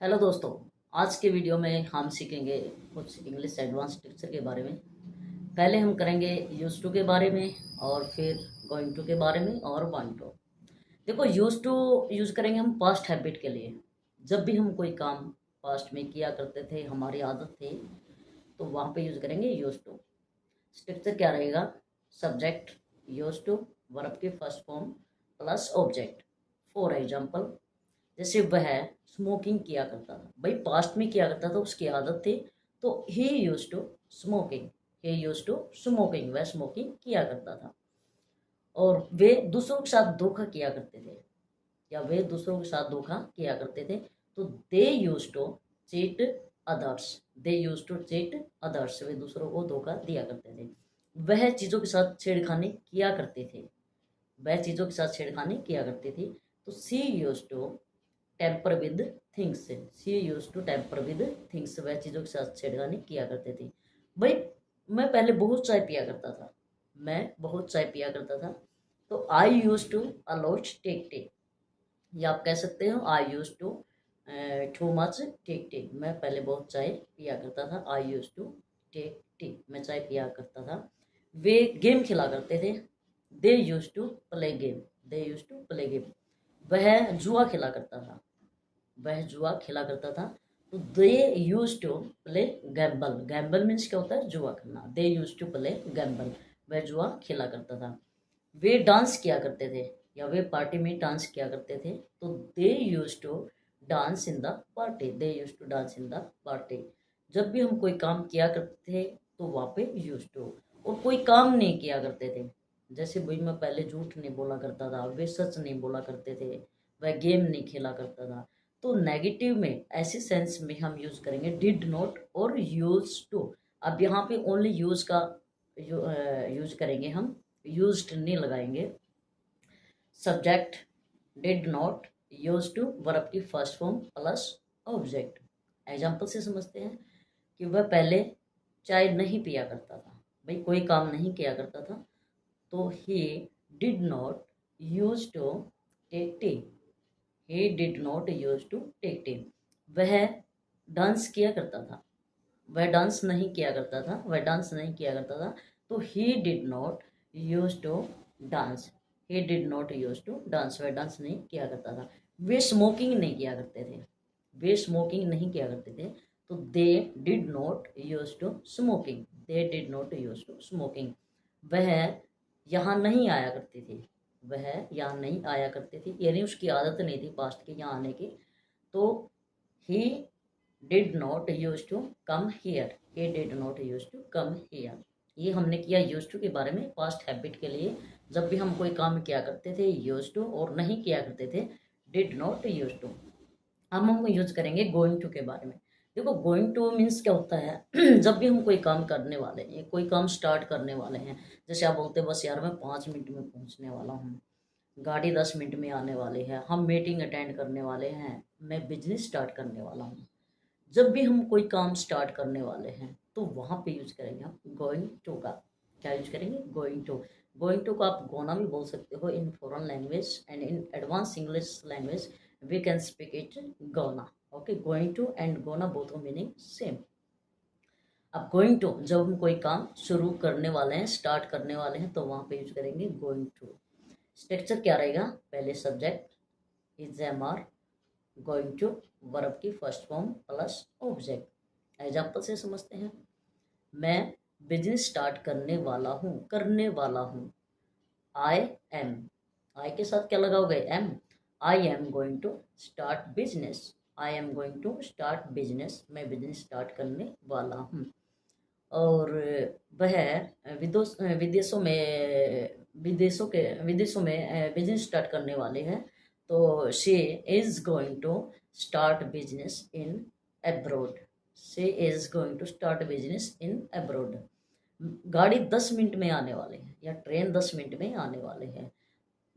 Hello दोस्तों। आज के वीडियो में हम सीखेंगे कुछ इंग्लिश एडवांस टेक्सचर के बारे में। पहले हम करेंगे यूज टू के बारे में और फिर गोइंग टू के बारे में और वांट टू। देखो, यूज टू यूज करेंगे हम पास्ट हैबिट के लिए। जब भी हम कोई काम पास्ट में किया करते थे, हमारी आदत थी, तो वहाँ पे यूज करेंगे यूज टू। स्ट्रक्चर क्या रहेगा? सब्जेक्ट यूज टू, वर्ब की first form plus object. For example, जैसे वह स्मोकिंग किया करता था, भाई पास्ट में किया करता था, उसकी आदत थी, तो he use to smoking. He use to smoking, वह स्मोकिंग किया करता था। और वे दूसरों के साथ धोखा किया करते थे, या वे दूसरों के साथ धोखा किया करते थे, तो they use to cheat others. They use to cheat others, वे दूसरों को धोखा दिया करते थे। वह चीज़ों के साथ छेड़खानी किया करते थे, वह चीज़ों के साथ छेड़खानी किया करती थी। तो she use to temper with things. She use to temper with things, वह चीज़ों के साथ छेड़खानी किया करते थे। भाई, मैं पहले बहुत चाय पिया करता था, मैं बहुत चाय पिया करता था, तो I use to a lot take tea. या आप कह सकते हो I use to too much take tea. मैं पहले बहुत चाय पिया करता था, I use to take tea, मैं चाय पिया करता था। वे गेम खेला करते थे, they use to play game. They use to play game. वह जुआ खेला करता था, वह जुआ खेला करता था, तो they use to play gamble. Gamble means क्या होता है? जुआ खेलना। They use to play gamble, वह जुआ खेला करता था। वे डांस किया करते थे, या वे पार्टी में डांस किया करते थे, तो they use to dance in the party. They use to dance in the party. जब भी हम कोई काम किया करते थे, तो वहाँ पे यूज टू। और कोई काम नहीं किया करते थे, जैसे भाई मैं पहले झूठ नहीं बोला करता था, वे सच नहीं बोला करते थे, वह गेम नहीं खेला करता था, तो नेगेटिव में ऐसे सेंस में हम यूज करेंगे डिड नॉट और यूज टू। अब यहाँ पे ओनली यूज का यूज करेंगे हम, यूज्ड नहीं लगाएंगे। Subject did not, use to verb की first form plus object. Example से समझते हैं कि वह पहले चाय नहीं पिया करता था, भाई कोई काम नहीं किया करता था, तो he did not use to take tea. He did not use to take tea. वह डांस किया करता था, वह डांस नहीं किया करता था, वह डांस नहीं किया करता था, तो he did not use to dance. He did not use to dance, वह डांस नहीं किया करता था। वे स्मोकिंग नहीं किया करते थे, वे स्मोकिंग नहीं किया करते थे, तो they did not use to smoking. They did not use to smoking. वह यहाँ नहीं आया करती थी, वह यहाँ नहीं आया करती थी, यानी उसकी आदत नहीं थी पास्ट की यहाँ आने की, तो he did not use to come here. He did not use to come here. ये हमने किया यूज टू के बारे में, पास्ट हैबिट के लिए। जब भी हम कोई काम किया करते थे यूज टू, और नहीं किया करते थे डिड नॉट यूज टू। अब हम यूज करेंगे गोइंग टू के बारे में। देखो, गोइंग टू मीन्स क्या होता है? जब भी हम कोई काम करने वाले हैं, कोई काम स्टार्ट करने वाले हैं, जैसे आप बोलते हैं बस यार मैं 5 मिनट में पहुंचने वाला हूँ, गाड़ी 10 मिनट में आने वाली है, हम मीटिंग अटेंड करने वाले हैं, मैं बिजनेस स्टार्ट करने वाला हूँ। जब भी हम कोई काम स्टार्ट करने वाले हैं, तो वहाँ पे यूज करेंगे हम गोइंग टू का। क्या यूज करेंगे? Going to. गोइंग टू का आप गोना भी बोल सकते हो in foreign language, and in advance English language we can speak it gonna. Okay, going to and gonna both meaning same. अब गोइंग टू, जब हम कोई काम शुरू करने वाले हैं, स्टार्ट करने वाले हैं, तो वहाँ पे यूज करेंगे गोइंग टू। स्ट्रक्चर क्या रहेगा? पहले subject is am are, going to verb की first form plus object. Example से समझते हैं। मैं बिजनेस स्टार्ट करने वाला हूँ। आई एम, आई के साथ क्या लगाओगे? M. I am going to start business. I am going to start business, मैं बिजनेस स्टार्ट करने वाला हूँ। और वह विदेशों में विदेशों में बिजनेस स्टार्ट करने वाले हैं, तो she is going to start business in abroad. She is going to start business in abroad. गाड़ी 10 मिनट में आने वाले हैं, या ट्रेन 10 मिनट में आने वाले हैं।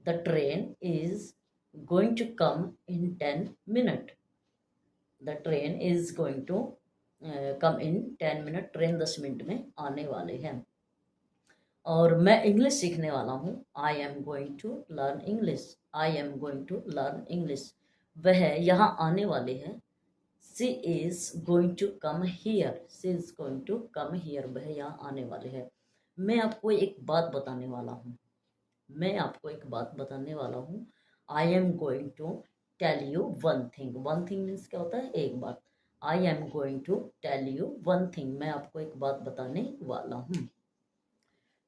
The train is going to come in 10 minute. The train is going to come in 10 minute, train 10 minute में आने वाले हैं। और मैं इंग्लिश सीखने वाला हूँ। I am going to learn English. I am going to learn English. वह यहाँ आने वाले हैं, she is going to come here, she is going to come here, वह यहाँ आने वाले हैं। मैं आपको एक बात बताने वाला हूँ, मैं आपको एक बात बताने वाला हूँ। I am going to tell you one thing, one thing means क्या होता है, एक बात। I am going to tell you one thing, मैं आपको एक बात बताने वाला हूँ।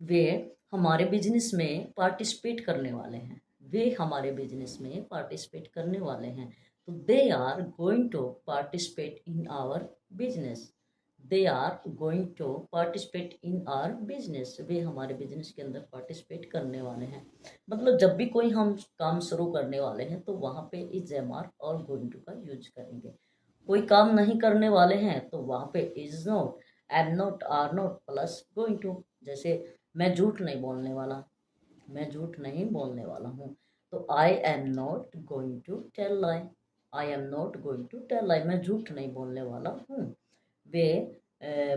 वे हमारे बिजनेस में पार्टिसिपेट करने वाले हैं, वे हमारे बिजनेस में पार्टिसिपेट करने वाले हैं। तो they are going to participate in our business, they are going to participate in our business, वे हमारे बिजनेस के अंदर पार्टिसिपेट करने वाले हैं। मतलब जब भी कोई हम काम शुरू करने वाले हैं तो वहाँ पे इज एम आर और गोइंग टू का यूज करेंगे। कोई काम नहीं करने वाले हैं तो वहाँ पे is not, am not, are not plus going to. जैसे मैं झूठ नहीं बोलने वाला, मैं झूठ नहीं बोलने वाला हूँ, तो I am not going to tell lie, I am not going to tell lie, मैं झूठ नहीं बोलने वाला हूँ। वे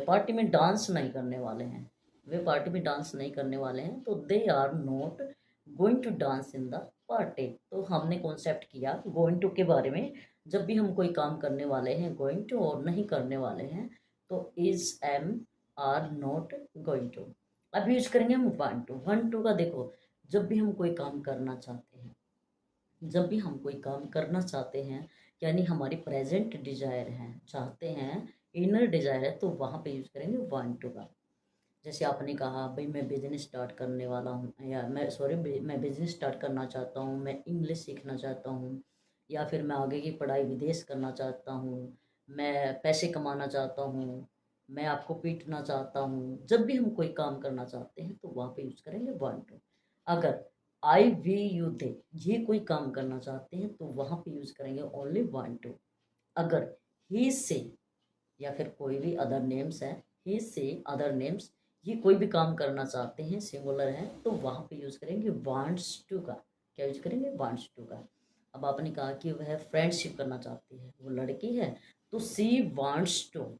पार्टी में डांस नहीं करने वाले हैं, वे पार्टी में डांस नहीं करने वाले हैं, तो they are not going to dance in the party. तो हमने कॉन्सेप्ट किया गोइंग टू के बारे में। जब भी हम कोई काम करने वाले हैं गोइंग टू और नहीं करने वाले हैं तो is am are not going to. अब यूज करेंगे हम वन टू, वन टू का देखो, जब भी हम कोई काम करना चाहते हैं, जब भी हम कोई काम करना चाहते हैं, यानी हमारी प्रेजेंट डिजायर है, चाहते हैं, इनर डिजायर है, तो वहाँ पे यूज करेंगे वन टू का। जैसे आपने कहा भाई मैं बिजनेस स्टार्ट करने वाला हूँ, या मैं सॉरी मैं बिजनेस स्टार्ट करना चाहता हूँ, मैं इंग्लिश सीखना चाहता हूँ, या फिर मैं आगे की पढ़ाई विदेश करना चाहता हूँ, मैं पैसे कमाना चाहता हूँ, मैं आपको पीटना चाहता हूँ। जब भी हम कोई काम करना चाहते हैं तो वहाँ पे यूज करेंगे वन टू। अगर आई वी यू दे ये कोई काम करना चाहते हैं तो वहाँ पे यूज करेंगे ओनली वन टू। अगर ही से या फिर कोई भी अदर नेम्स है, ही से अदर नेम्स, ये कोई भी काम करना चाहते हैं, सिंगुलर है, तो वहाँ पे यूज करेंगे वांट्स टू का। क्या यूज करेंगे, वांट्स टू का। अब आपने कहा कि वह फ्रेंडशिप करना चाहती है, वो लड़की है, तो she wants to,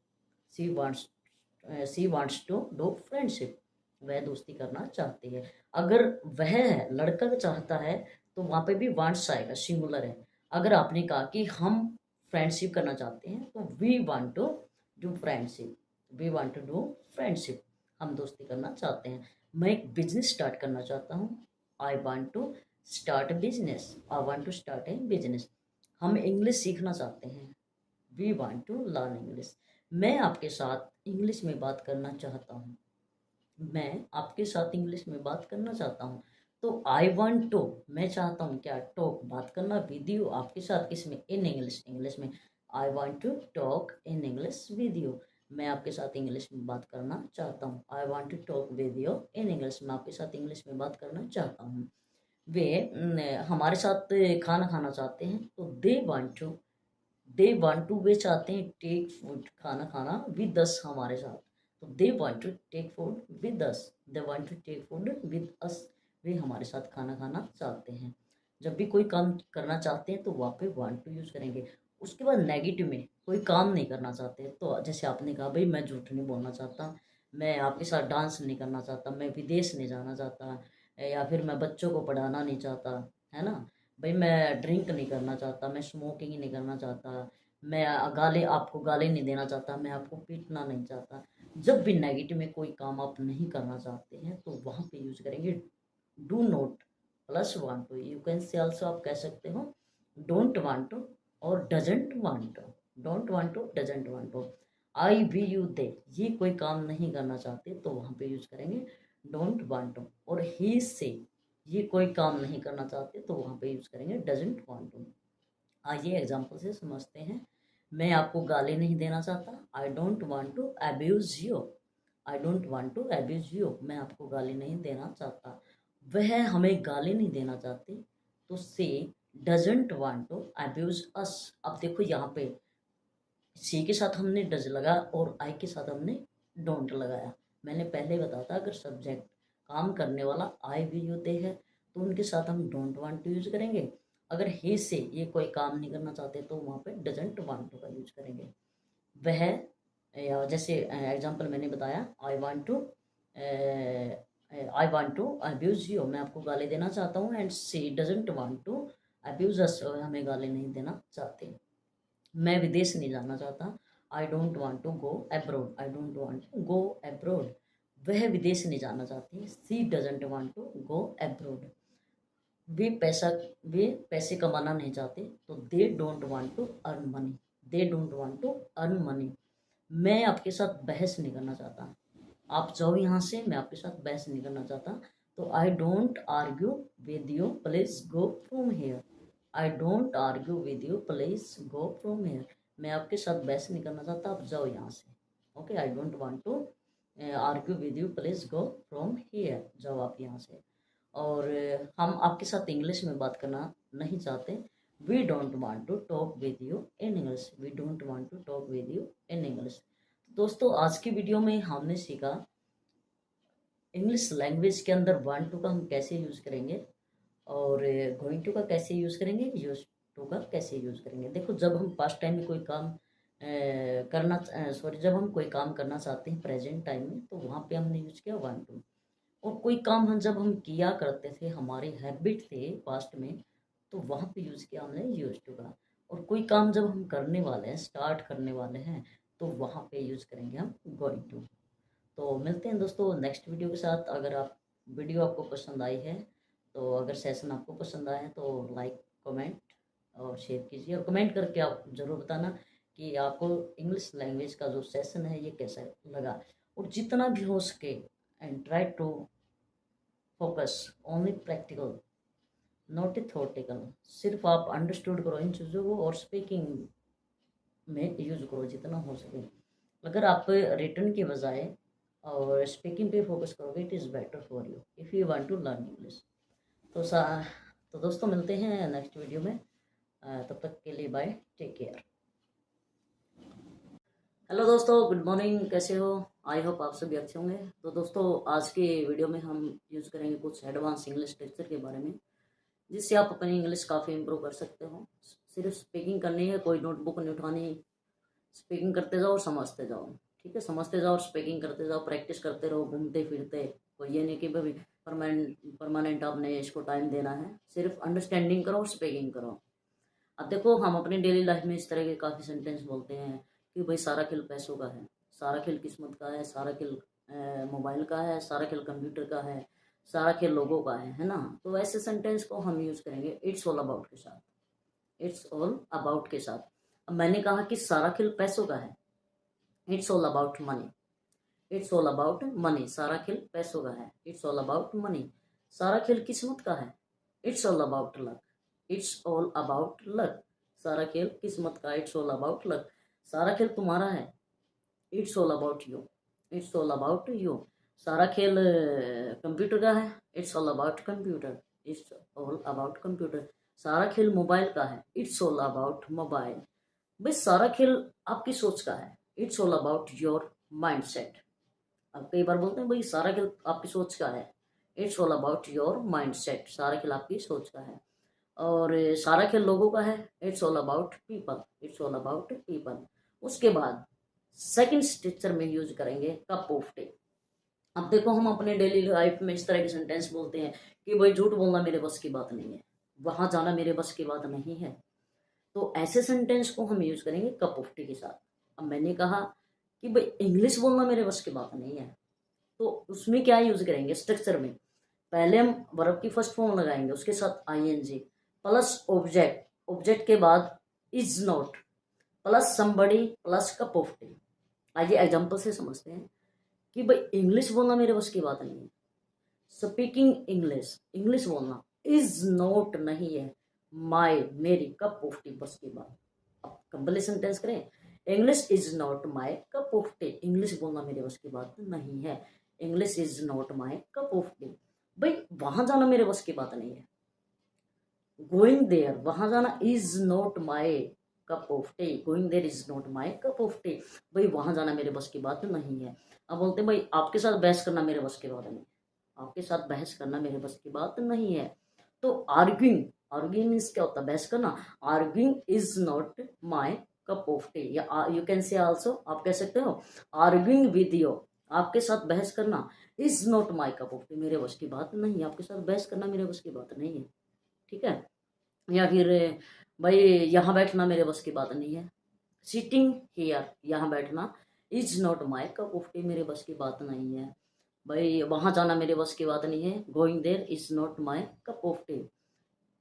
she wants, she wants to do friendship, वह दोस्ती करना चाहती है। अगर वह है लड़का चाहता है तो वहाँ पे भी वांट्स आएगा, सिंगुलर है। अगर आपने कहा कि हम फ्रेंडशिप करना चाहते हैं तो we want to do friendship, we want to do friendship, हम दोस्ती करना चाहते हैं। मैं एक बिजनेस स्टार्ट करना चाहता हूँ, I want to start a business, I want to start a business. हम इंग्लिश सीखना चाहते हैं, we want to learn English, मैं आपके साथ इंग्लिश में बात करना चाहता हूँ, मैं आपके साथ इंग्लिश में बात करना चाहता हूँ। तो आई वांट टू, मैं चाहता हूँ क्या, टॉक, बात करना विद यू, आपके साथ, किसमें, इन इंग्लिश, इंग्लिश में। I want to talk in English with you, मैं आपके साथ इंग्लिश में बात करना चाहता हूँ। I want to talk with you in English, मैं आपके साथ इंग्लिश में बात करना चाहता हूँ। वे हमारे साथ खाना खाना चाहते हैं, तो दे वांट टू, वे चाहते हैं टेक फूड, खाना खाना विद अस, हमारे साथ। तो they want to take food with us, they want to take food with us, वे हमारे साथ खाना खाना चाहते हैं। जब भी कोई काम करना चाहते हैं तो वहाँ पे वांट टू यूज़ करेंगे। उसके बाद नेगेटिव में कोई काम नहीं करना चाहते, तो जैसे आपने कहा भाई मैं झूठ नहीं बोलना चाहता, मैं आपके साथ डांस नहीं करना चाहता, मैं विदेश नहीं जाना चाहता, या फिर मैं बच्चों को पढ़ाना नहीं चाहता, है ना भाई, मैं ड्रिंक नहीं करना चाहता, मैं स्मोकिंग नहीं करना चाहता, मैं गाली, आपको गाली नहीं देना चाहता, मैं आपको पीटना नहीं चाहता। जब भी नेगेटिव में कोई काम आप नहीं करना चाहते हैं तो वहाँ पे यूज करेंगे do not plus want to. You can say also, आप कह सकते हो डोंट वांट टू और doesn't want to, don't want to, doesn't want to. I we you they ये कोई काम नहीं करना चाहते तो वहाँ पे यूज करेंगे डोंट वांट टू। और ही से ये कोई काम नहीं करना चाहते तो वहाँ पे यूज करेंगे डजेंट वांट टू। आइए एग्जाम्पल से समझते हैं। मैं आपको गाली नहीं देना चाहता, I don't want to abuse you, I don't want to abuse you, मैं आपको गाली नहीं देना चाहता। वह हमें गाली नहीं देना चाहते तो से डजेंट वांट टू अब्यूज अस। अब देखो यहाँ पे सी के साथ हमने डज लगा और आई के साथ हमने डोंट लगाया। मैंने पहले बताया था अगर सब्जेक्ट काम करने वाला आई वी यू दे है तो उनके साथ हम डोंट वांट टू यूज करेंगे। अगर ही से ये कोई काम नहीं करना चाहते तो वहाँ पे डजेंट वांट टू का यूज करेंगे। वह, या जैसे एग्जांपल मैंने बताया I want to abuse you, मैं आपको गाली देना चाहता हूँ, and she doesn't want to abuse us, हमें गाली नहीं देना चाहते। मैं विदेश नहीं जाना चाहता। I don't want to go abroad, I don't want to go abroad. वह विदेश नहीं जाना चाहती, she doesn't want to go abroad. वे पैसा वे पैसे कमाना नहीं चाहते, तो they don't want to earn money, they don't want to earn money. मैं आपके साथ बहस नहीं करना चाहता, आप जाओ यहाँ से, मैं आपके साथ बहस नहीं करना चाहता। तो I don't argue with you, please go from hair. I don't argue with you, please go from hair. मैं आपके साथ बहस नहीं करना चाहता, आप जाओ यहाँ से। Okay, I don't want to argue with you, please go from here, जाओ आप यहाँ से। और हम आपके साथ इंग्लिश में बात करना नहीं चाहते। We don't want to talk with you in English, we don't want to talk with you in English. दोस्तों, आज की वीडियो में हमने सीखा इंग्लिश लैंग्वेज के अंदर वन टू का हम कैसे यूज़ करेंगे, और गोइंग टू का कैसे यूज़ करेंगे, यूज टू का कैसे यूज़ करेंगे। देखो, जब हम पास्ट टाइम में कोई काम जब हम कोई काम करना चाहते हैं प्रेजेंट टाइम में, तो वहाँ पे हमने यूज किया वन टू। और कोई काम हम जब हम किया करते थे, हमारे हैबिट थे पास्ट में, तो वहाँ पे यूज़ किया हमने यूज टू का। और कोई काम जब हम करने वाले हैं, स्टार्ट करने वाले हैं, तो वहाँ पे यूज़ करेंगे हम गोइंग टू। तो मिलते हैं दोस्तों नेक्स्ट वीडियो के साथ। अगर आप वीडियो आपको पसंद आई है, तो अगर सेशन आपको पसंद आया है, तो लाइक, कमेंट और शेयर कीजिए। और कमेंट करके आप ज़रूर बताना कि आपको इंग्लिश लैंग्वेज का जो सेशन है ये कैसा लगा। और जितना भी हो सके, and try to focus only practical, not theoretical. सिर्फ आप अंडरस्टूड करो इन चीज़ों को, और स्पीकिंग में यूज करो जितना हो सके। अगर आप रिटर्न के बजाय और स्पीकिंग पे फोकस करोगे, it is better for you if you want to learn English. तो तो दोस्तों, मिलते हैं नेक्स्ट वीडियो में। तब तक के लिए बाय, टेक केयर। हेलो दोस्तों, गुड मॉर्निंग, कैसे हो? आई होप आप सभी अच्छे होंगे। तो दोस्तों, आज के वीडियो में हम यूज़ करेंगे कुछ एडवांस इंग्लिश टेक्सचर के बारे में, जिससे आप अपनी इंग्लिश काफ़ी इम्प्रूव कर सकते हो। सिर्फ स्पीकिंग करनी है, कोई नोटबुक नहीं उठानी, स्पीकिंग करते जाओ और समझते जाओ। ठीक है, समझते जाओ और स्पीकिंग करते जाओ, प्रैक्टिस करते रहो घूमते फिरते। कोई ये नहीं कि भाई परमानेंट आपने इसको टाइम देना है, सिर्फ अंडरस्टैंडिंग करो और स्पीकिंग करो। अब देखो, हम अपनी डेली लाइफ में इस तरह के काफ़ी सेंटेंस बोलते हैं कि भाई सारा खेल पैसों का है, सारा खेल किस्मत का है, सारा खेल मोबाइल का है, सारा खेल कंप्यूटर का है, सारा खेल लोगों का है ना। तो ऐसे सेंटेंस को हम यूज़ करेंगे इट्स ऑल अबाउट के साथ, इट्स ऑल अबाउट के साथ। अब मैंने कहा कि सारा खेल पैसों का है, it's all about money, it's all about money, सारा खेल पैसों का है, इट्स ऑल अबाउट मनी। सारा खेल किस्मत का है, it's all about luck, it's all about luck. सारा खेल किस्मत का, इट्स ऑल अबाउट लक। सारा खेल तुम्हारा है, it's all about you, it's all about you. सारा खेल कंप्यूटर का है, it's all about computer, it's all about computer. सारा खेल मोबाइल का है, इट्स ऑल अबाउट मोबाइल। भाई सारा खेल आपकी सोच का है, it's all about your mind set. अब कई बार बोलते हैं भाई सारा खेल आपकी सोच का है, it's all about your mind set, सारा खेल आपकी सोच का है। और सारा खेल लोगों का है, it's all about people, it's all about people. उसके बाद सेकंड स्ट्रक्चर में यूज करेंगे कप ऑफ टी। अब देखो, हम अपने डेली लाइफ में इस तरह के सेंटेंस बोलते हैं कि भाई झूठ बोलना मेरे बस की बात नहीं है, वहां जाना मेरे बस की बात नहीं है। तो ऐसे सेंटेंस को हम यूज करेंगे कप ऑफ टी के साथ। अब मैंने कहा कि भाई इंग्लिश बोलना मेरे बस की बात नहीं है, तो उसमें क्या यूज करेंगे स्ट्रक्चर में? पहले हम वर्ब की फर्स्ट फॉर्म लगाएंगे, उसके साथ आईएनजी प्लस ऑब्जेक्ट, ऑब्जेक्ट के बाद is not plus somebody plus cup of T. आइए एग्जाम्पल से समझते हैं कि भाई इंग्लिश बोलना मेरे बस की बात नहीं है, स्पीकिंग इंग्लिश, इंग्लिश बोलना इज नॉट नहीं है माई, मेरी कप ऑफ टी बस की बात। अब कंप्लीट सेंटेंस करें, English is not my cup of T, English बोलना मेरे बस की बात नहीं है, English is not my cup of tea. भाई वहां जाना मेरे बस की बात नहीं है, गोइंग देयर, वहां जाना is not my cup of tea, going there is not my cup of tea. भाई वहां जाना मेरे बस की बात नहीं है। अब बोलते हैं भाई आपके साथ बहस करना मेरे बस की बात नहीं है, आपके साथ बहस करना मेरे बस की बात नहीं है। तो आर्ग्यूइंग, आर्ग्यूइंग मीन्स क्या होता है? बहस करना। Arguing is not my cup of T, या यू कैन से आल्सो, आप कह सकते हो आर्ग्यूइंग विद यू, आपके साथ बहस करना is not my cup of T, मेरे बस की बात नहीं है, आपके साथ बहस करना मेरे बस की बात नहीं है। ठीक है, या फिर भाई यहाँ बैठना मेरे बस की बात नहीं है, सिटिंग हियर, यहाँ बैठना, is not my cup of T, मेरे बस की बात नहीं है भाई, वहाँ जाना मेरे बस की बात नहीं है। Going there is not my cup of tea,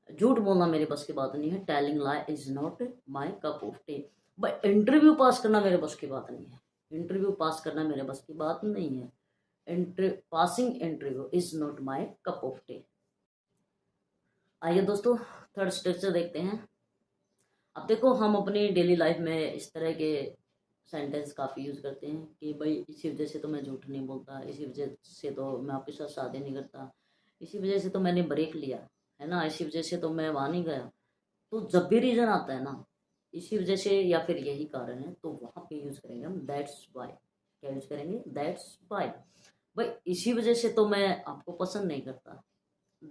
झूठ बोलना मेरे बस की बात नहीं है। Telling lie is not my cup of tea, भाई इंटरव्यू पास करना मेरे बस की बात नहीं है। इंटरव्यू पास करना मेरे बस की बात नहीं है। Passing interview is not my cup of T. आइए दोस्तों थर्ड स्ट्रक्चर देखते हैं। अब देखो हम अपनी डेली लाइफ में इस तरह के सेंटेंस काफ़ी यूज़ करते हैं कि भाई इसी वजह से तो मैं झूठ नहीं बोलता, इसी वजह से तो मैं आपके साथ शादी नहीं करता, इसी वजह से तो मैंने ब्रेक लिया, है ना, इसी वजह से तो मैं वहाँ नहीं गया। तो जब भी रीज़न आता है ना, इसी वजह से या फिर यही कारण है, तो वहाँ पे यूज़ करेंगे हम दैट्स वाई। क्या यूज़ करेंगे? That's why. भाई इसी वजह से तो मैं आपको पसंद नहीं करता,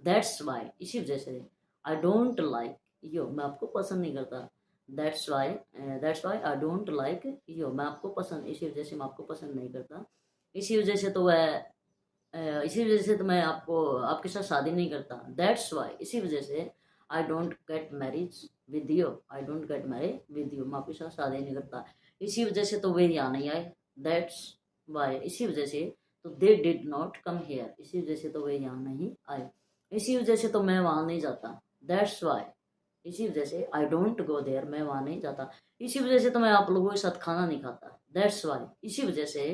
दैट्स वाई, इसी वजह से। आई डोंट लाइक यू, मैं आपको पसंद नहीं करता, that's why I don't like you, मैं आपको पसंद, इसी वजह से मैं आपको पसंद नहीं करता, इसी वजह से तो वह इसी वजह से तो मैं आपको आपके साथ शादी नहीं करता, दैट्स वाई, इसी वजह से। I don't get marriage with you, I don't get marriage with you, मैं आपके साथ शादी नहीं करता, इसी वजह से तो वे यहाँ नहीं आए, दैट्स वाई, इसी वजह से। तो they did not come here, इसी वजह से तो वे यहाँ नहीं आए, इसी वजह से तो मैं वहाँ नहीं जाता, दैट्स वाई, इसी वजह से। आई डोंट गो देयर, मैं वहाँ नहीं जाता, इसी वजह से तो मैं आप लोगों के साथ खाना नहीं खाता, दैट्स वाई, इसी वजह से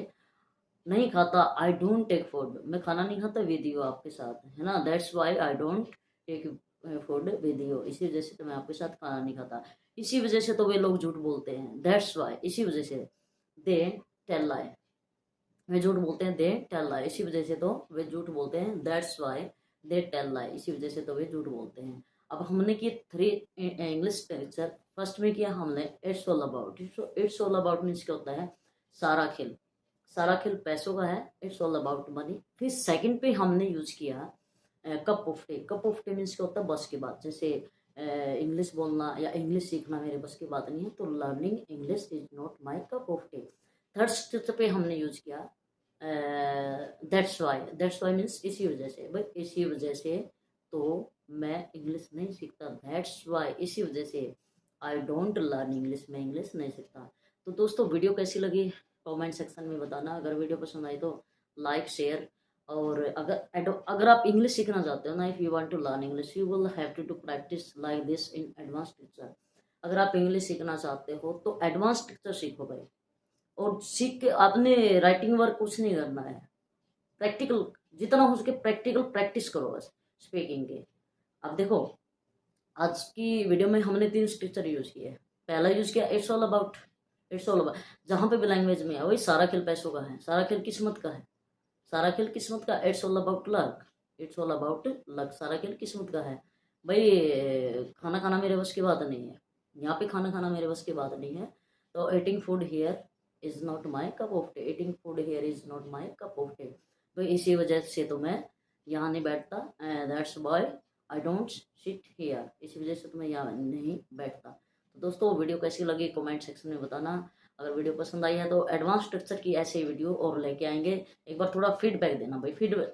नहीं खाता। आई डोंट टेक फूड, मैं खाना नहीं खाता विद यू, आपके साथ, है ना, that's why I don't take food with you, इसी वजह से तो मैं आपके साथ खाना नहीं खाता, इसी वजह से तो वे लोग झूठ बोलते हैं, दैट्स वाई, इसी वजह से। दे टेल लाई, वे झूठ बोलते हैं, दे टेल लाई, इसी वजह से तो वे झूठ बोलते हैं, that's why they tell lie, इसी वजह से तो वे झूठ बोलते हैं। अब हमने किए 3 इंग्लिश टेक्चर। फर्स्ट में किया हमने it's all about, it's all about means क्या होता है? सारा खेल, सारा खेल पैसों का है, इट्स ऑल अबाउट मनी। फिर सेकंड पे हमने यूज किया कप ऑफ टे, कप ऑफ टे मीन्स क्या होता है? बस की बात, जैसे इंग्लिश बोलना या इंग्लिश सीखना मेरे बस की बात नहीं है, तो learning English is not my cup of टे। थर्ड स्टेप पे हमने यूज किया that's why, that's why means इसी वजह से, भाई इसी वजह से तो मैं इंग्लिश नहीं सीखता, दैट्स वाई, इसी वजह से। आई डोंट लर्न इंग्लिश, मैं इंग्लिश नहीं सीखता। तो दोस्तों वीडियो कैसी लगी कमेंट सेक्शन में बताना। अगर वीडियो पसंद आई तो लाइक शेयर, और अगर आप इंग्लिश सीखना चाहते हो ना, if you want to learn English you will have to practice like this in advance teacher. अगर आप इंग्लिश सीखना चाहते हो तो एडवांस टीचर सीखो भाई, और सीख के आपने राइटिंग वर्क कुछ नहीं करना है, प्रैक्टिकल जितना हो सके प्रैक्टिकल प्रैक्टिस करो बस स्पीकिंग के। अब देखो आज की वीडियो में हमने 3 स्ट्रक्चर यूज किए। पहला यूज किया it's all about, it's all about, जहाँ पे भी लैंग्वेज में है वही सारा खेल पैसों का है, सारा खेल किस्मत का है, सारा खेल किस्मत का, it's all about luck, it's all about luck, सारा खेल किस्मत का है भाई। खाना खाना मेरे बस की बात नहीं है, यहाँ पे खाना खाना मेरे बस की बात नहीं है। तो eating food here is not my cup of T, eating food here is not my cup of T, तो इसी वजह से तो मैं यहाँ नहीं बैठता, that's why I don't sit here, इसी वजह से तो मैं यहाँ नहीं बैठता। तो दोस्तों वीडियो कैसी लगी कमेंट सेक्शन में बताना। अगर वीडियो पसंद आई है तो एडवांस स्ट्रक्चर की ऐसे वीडियो और लेके आएंगे। एक बार थोड़ा फीडबैक देना भाई, फीडबैक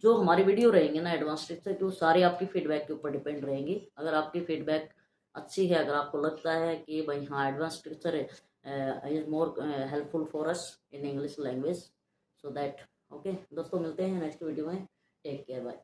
जो हमारी वीडियो रहेंगे ना एडवांस स्ट्रक्चर की, वो सारे आपकी फीडबैक के ऊपर डिपेंड रहेंगी। अगर आपकी फीडबैक अच्छी है, अगर आपको लगता है कि भाई हाँ advance structure is more helpful for us in English language, so that okay. दोस्तों मिलते हैं नेक्स्ट वीडियो में, टेक केयर, बाय।